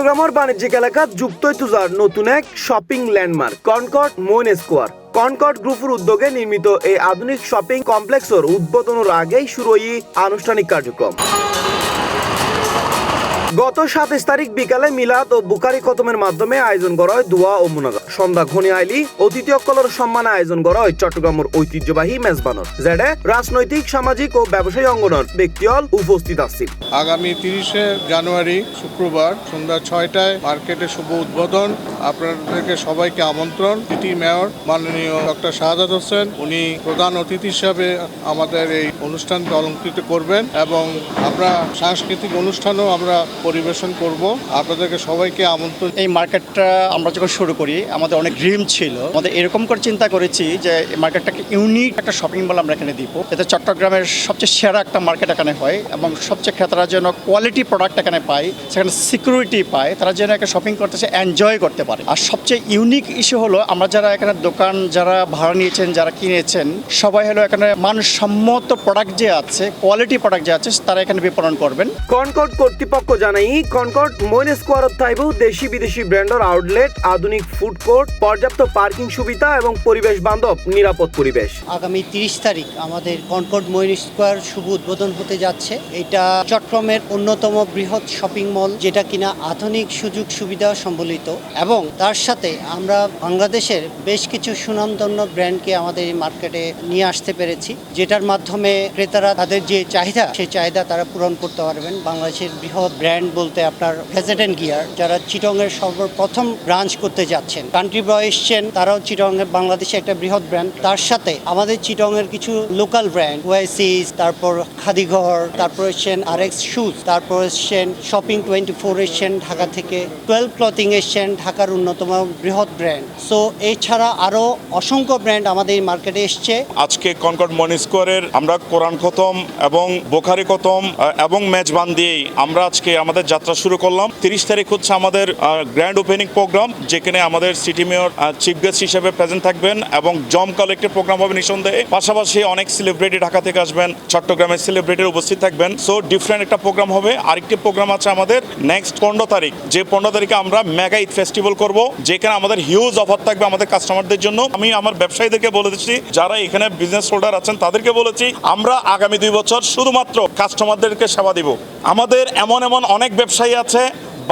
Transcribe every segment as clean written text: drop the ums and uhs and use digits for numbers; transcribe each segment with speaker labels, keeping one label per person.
Speaker 1: চট্টগ্রামের বাণিজ্যিক এলাকা যুক্ত তুজার নতুন এক shopping landmark Concord Moin square. Concord গ্রুপের উদ্যোগে নির্মিত এই আধুনিক শপিং কমপ্লেক্সের উদ্বোধনের আগেই শুরু আনুষ্ঠানিক কার্যক্রম। গত ২৭ তারিখ বিকালে মিলাদ ও বুখারি খতমের মাধ্যমে আয়োজন করা হয় দোয়া ও মুনাজাত। সন্ধ্যা ঘনি আইলি অতিথি অকলের সম্মানে আয়োজন করা হয় চট্টগ্রামের ঐতিহ্যবাহী মেজবানর, যেটা রাজনৈতিক, সামাজিক ও ব্যবসায়ী অঙ্গনের ব্যক্তিগণ উপস্থিত আছেন।
Speaker 2: আগামী ৩০শে জানুয়ারি শুক্রবার সন্ধ্যা ৬টায় মার্কেটের শুভ উদ্বোধন। আপনাদেরকে সবাইকে আমন্ত্রণ। সিটি মেয়র মাননীয় ডক্টর শাহাদাত হোসেন উনি প্রধান অতিথি হিসাবে আমাদের এই অনুষ্ঠানকে অলঙ্কৃত করবেন এবং আমরা সাংস্কৃতিক অনুষ্ঠানও আমরা পরিবেশন করব। আপনাদেরকে সবাইকে আমন্ত্রণ।
Speaker 3: এই মার্কেটটা আমরা যখন শুরু করি আমাদের অনেক ড্রিম ছিল, আমাদের এরকম করে চিন্তা করেছি যে এই মার্কেটটাকে ইউনিক একটা শপিং মল আমরা এখানে দিব, যাতে চট্টগ্রামের সবচেয়ে সেরা একটা মার্কেট এখানে হয় এবং সবচেয়ে ক্রেতারা যেন কোয়ালিটি প্রোডাক্ট এখানে পায়, সেখানে সিকিউরিটি পায়, তারা যেন একটা শপিং করতেছে এনজয় করতে পারে। আর সবচেয়ে ইউনিক ইস্যু হলো আমরা যারা এখানে দোকান যারা ভাড়া নিয়েছেন, যারা কিনেছেন, সবাই হলো এখানে মানসম্মত প্রোডাক্ট যে আছে, কোয়ালিটি প্রোডাক্ট যে আছে তারা এখানে বিপণন করবেন।
Speaker 1: কনকর্ড কর্তৃপক্ষ জানাই কনকর্ড মইন স্কোয়ারত থাইব দেশি বিদেশি ব্র্যান্ডের আউটলেট, আধুনিক ফুড কোর্ট, পর্যাপ্ত পার্কিং সুবিধা এবং পরিবেশ বান্ধব নিরাপদ পরিবেশ।
Speaker 4: আগামী ৩০ তারিখ আমাদের কনকর্ড মইন স্কোয়ার শুভ উদ্বোধন হতে যাচ্ছে। এটা চট্টগ্রামের অন্যতম বৃহৎ শপিং মল, যেটা কিনা আধুনিক সুযোগ সুবিধা সম্বলিত এবং তার সাথে আমরা বাংলাদেশের বেশ কিছু সুনামধন্য ব্র্যান্ডকে আমাদের এই মার্কেটে নিয়ে আসতে পেরেছি, যেটার মাধ্যমে ক্রেতারা তাদের যে চাহিদা সেই চাহিদা তারা পূরণ করতে পারবেন। বাংলাদেশের বৃহৎ ব্র্যান্ড বলতে আপনার হেজেট এন্ড গিয়ার, যারা চিটংয়ের সর্বপ্রথম ব্রাঞ্চ করতে যাচ্ছেন, কান্ট্রি বয় এসছেন, তারাও চিটংয়ের বাংলাদেশে একটা বৃহৎ ব্র্যান্ড। তার সাথে আমাদের চিটংয়ের কিছু লোকাল ব্র্যান্ড ওয়াইসিস, তারপর খাদিঘর, তারপর এসছেন আরএক্স শুজ, তারপর এসছেন শপিং 24 এসছেন ঢাকা থেকে, 12 ক্লথিং এসছেন ঢাকার অন্যতম বৃহৎ ব্র্যান্ড। সো এছাড়া আরও অসংখ্য ব্র্যান্ড আমাদের এই মার্কেটে এসছে।
Speaker 5: আজকে কনকর্ড মইন স্কোয়ারের আমরা কোরআন খতম এবং বুখারি খতম এবং মেজবান দিয়েই আমরা আজকে আমাদের যাত্রা শুরু করলাম। ৩০ তারিখ হচ্ছে আমাদের গ্র্যান্ড ওপেনিং প্রোগ্রাম, যেখানে আমাদের সিটি মেয়র চিফ গেস্ট হিসেবে প্রেজেন্ট থাকবেন এবং জম কালেক্টিভ প্রোগ্রাম হবে নিঃসন্দেহে। পাশাপাশি অনেক সেলিব্রিটি ঢাকা থেকে আসবেন, চট্টগ্রামের সেলিব্রিটি উপস্থিত থাকবেন। সো ডিফারেন্ট একটা প্রোগ্রাম হবে। আরেকটি প্রোগ্রাম আছে আমাদের নেক্সট 15 তারিখ, যে 15 তারিখে আমরা মেগা ঈদ ফেস্টিভ্যাল করব, যেখানে আমাদের হিউজ অফার থাকবে আমাদের কাস্টমারদের জন্য। আমি আমার ব্যবসায়ীদেরকে বলে দিচ্ছি, যারা এখানে বিজনেস হোল্ডার আছেন তাদেরকে বলেছি, আমরা আগামী 2 বছর শুধুমাত্র কাস্টমারদেরকে সেবা দিব। আমাদের এমন অনেক ব্যবসায়ী আছে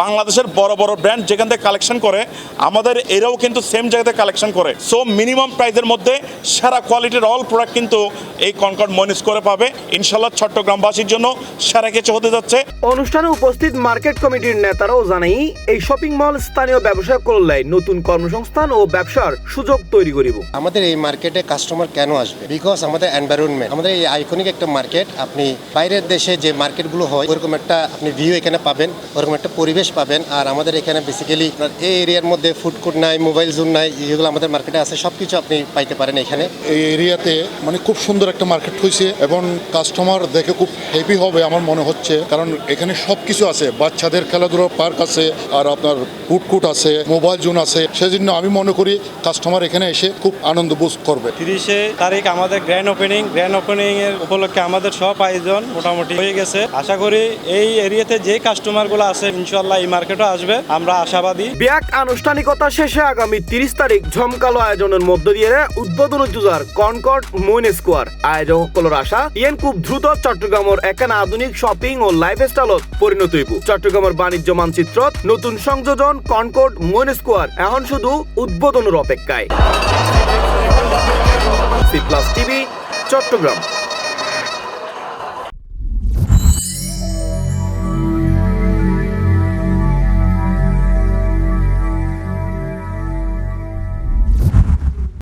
Speaker 5: বাংলাদেশের বড় বড় ব্র্যান্ড যেখান থেকে কালেকশন করে, আমাদের এরাও কিন্তু সেম জায়গাতে কালেকশন করে। সো মিনিমাম প্রাইসের মধ্যে সেরা কোয়ালিটির অল প্রোডাক্ট কিন্তু এই কনকর্ড মইন স্কোয়ারে পাবে। ইনশাল্লাহ চট্টগ্রামবাসীর জন্য সেরা কিছু হতে যাচ্ছে।
Speaker 1: অনুষ্ঠানে উপস্থিত মার্কেট কমিটির নেতারাও জানাই এই শপিং মল স্থানীয় ব্যবসা করলে নতুন কর্মসংস্থান ও ব্যবসার সুযোগ তৈরি করিব।
Speaker 6: আমাদের এই মার্কেটে কাস্টমার কেন আসবে? বিকজ আমাদের এনভায়রনমেন্ট, আমাদের এই আইকনিক একটা মার্কেট। আপনি বাইরের দেশে যে মার্কেটগুলো হয় ওরকম একটা আপনি ভিউ এখানে পাবেন, ওরকম একটা পরিবেশ পাবেন। আর আমাদের এখানে বেসিক্যালি এই এরিয়ার মধ্যে ফুড কোর্ট নাই, মোবাইল জোন নাই, যেগুলো আমাদের মার্কেটে আছে সবকিছু আপনি পাইতে পারেন এখানে।
Speaker 7: এই এরিয়াতে খুব সুন্দর একটা মার্কেট হয়েছে এবং কাস্টমার দেখে খুব হ্যাপি হবে আমার মনে হচ্ছে, কারণ এখানে সবকিছু আছে। বাচ্চাদের খেলাধুলার পার্ক আছে, আর আপনার ফুড কোর্ট আছে, মোবাইল জোন আছে। সেজন্য আমি মনে করি কাস্টমার এখানে এসে খুব আনন্দ বোধ করবে।
Speaker 8: 30শে তারিখ আমাদের গ্র্যান্ড ওপেনিং এর উপলক্ষে আমাদের সব আয়োজন মোটামুটি হয়ে গেছে। আশা করি এই এরিয়াতে যে কাস্টমারগুলো আছে ইনশাআল্লাহ এই মার্কেটও আসবে, আমরা আশাবাদী।
Speaker 1: ব্যাক আনুষ্ঠানিকতা শেষে আগামী 30 তারিখ ঝমকালো আয়োজনের মধ্য দিয়ে উদ্বোধন জুজার কনকর্ড মইন স্কোয়ার। আয়োজক সকলের আশা খুব দ্রুত চট্টগ্রামের একখান আধুনিক শপিং ও লাইফস্টাইলত পরিণত হইব। চট্টগ্রামের বাণিজ্য মানচিত্রত নতুন সংযোজন কনকর্ড মইন স্কোয়ার এখন শুধু উদ্বোধনের অপেক্ষায়। C plus TV, Chittagong.